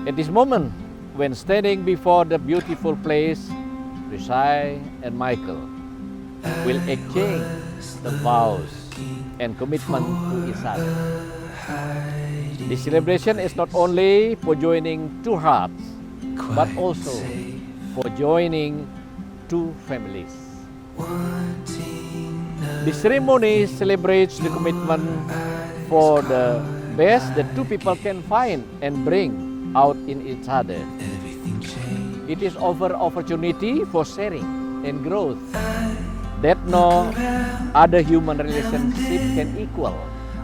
At this moment, when standing before the beautiful place, Reshae and Michael will exchange the vows and commitment to each other. This celebration is not only for joining two hearts, but also for joining two families. The ceremony celebrates the commitment for the best that two people can find and bring out in each other. It is an opportunity for sharing and growth that no other human relationship can equal.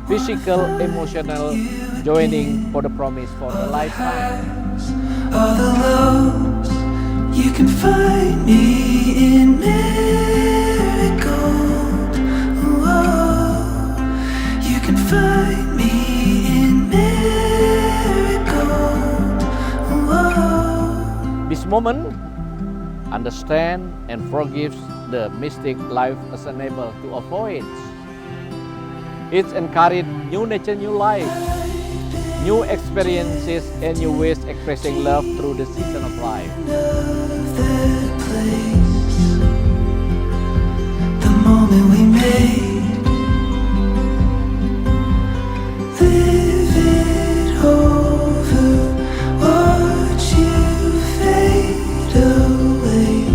Physical, emotional joining for the promise for a lifetime. All the lows you can find me in marigold. Whoa, you can find me in marigold. Whoa. This moment, understand and forgives the mystic life as unable to avoid. It encourages new nature, new life, new experiences, and new ways expressing love through the season of life. That place, the moment we made, live it over, watch you fade away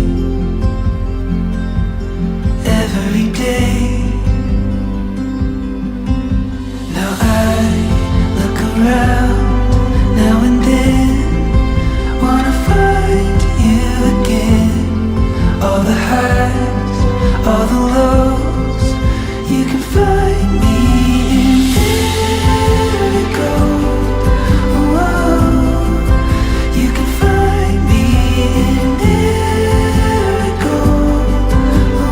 every day. Now I look around now and then, wanna find you again. All the highs, all the lows, you can find me in marigold. Whoa, you can find me in marigold.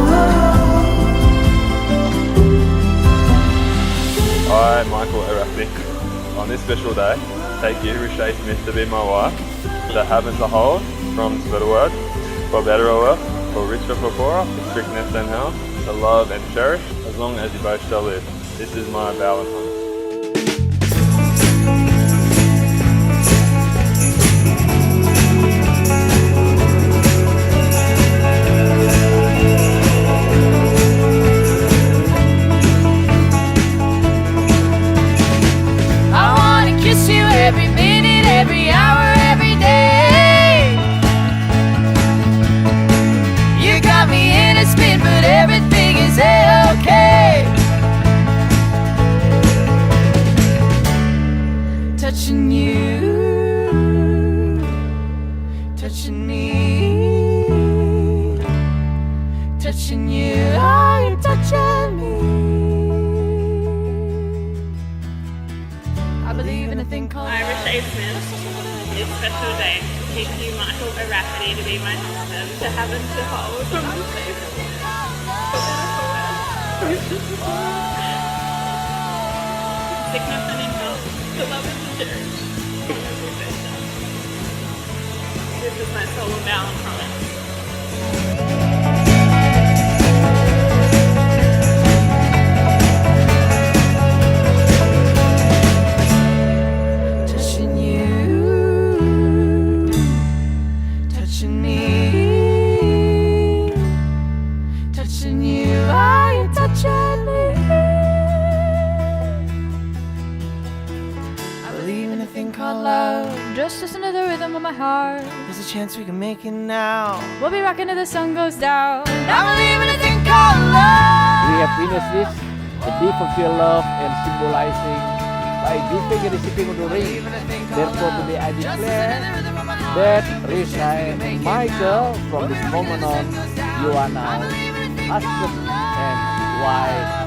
Whoa. I, Michael Elope, on this special day, take you, Reshae Smith, to be my wife, to have and to hold, from the word, for better or worse, for richer or poorer, for sickness and health, to love and cherish, as long as you both shall live. This is my vow and promise. I wanna kiss you every minute, every hour, every day. You got me in a spin, but everything is A-okay. Touching you, touching me, touching you, are you touching me? I believe in a thing called I, Reshae Smith, this special day, take you, Michael Elope, to be my husband, to have and to hold, from the safe, for better for worse. Sickness and in health, to love and to cherish. This is my solemn vow and promise. touching you, touching me, touching you, are you touching me? I believe in a thing called love, just listen to the rhythm of my heart. There's a chance we can make it now. We'll be rocking till the sun goes down. I believe in a thing called love. We have witnessed this, the deep of your love and symbolizing by giving and receiving of the ring. Therefore today I declare that Reshae and Michael, from this moment on, you are now husband and wife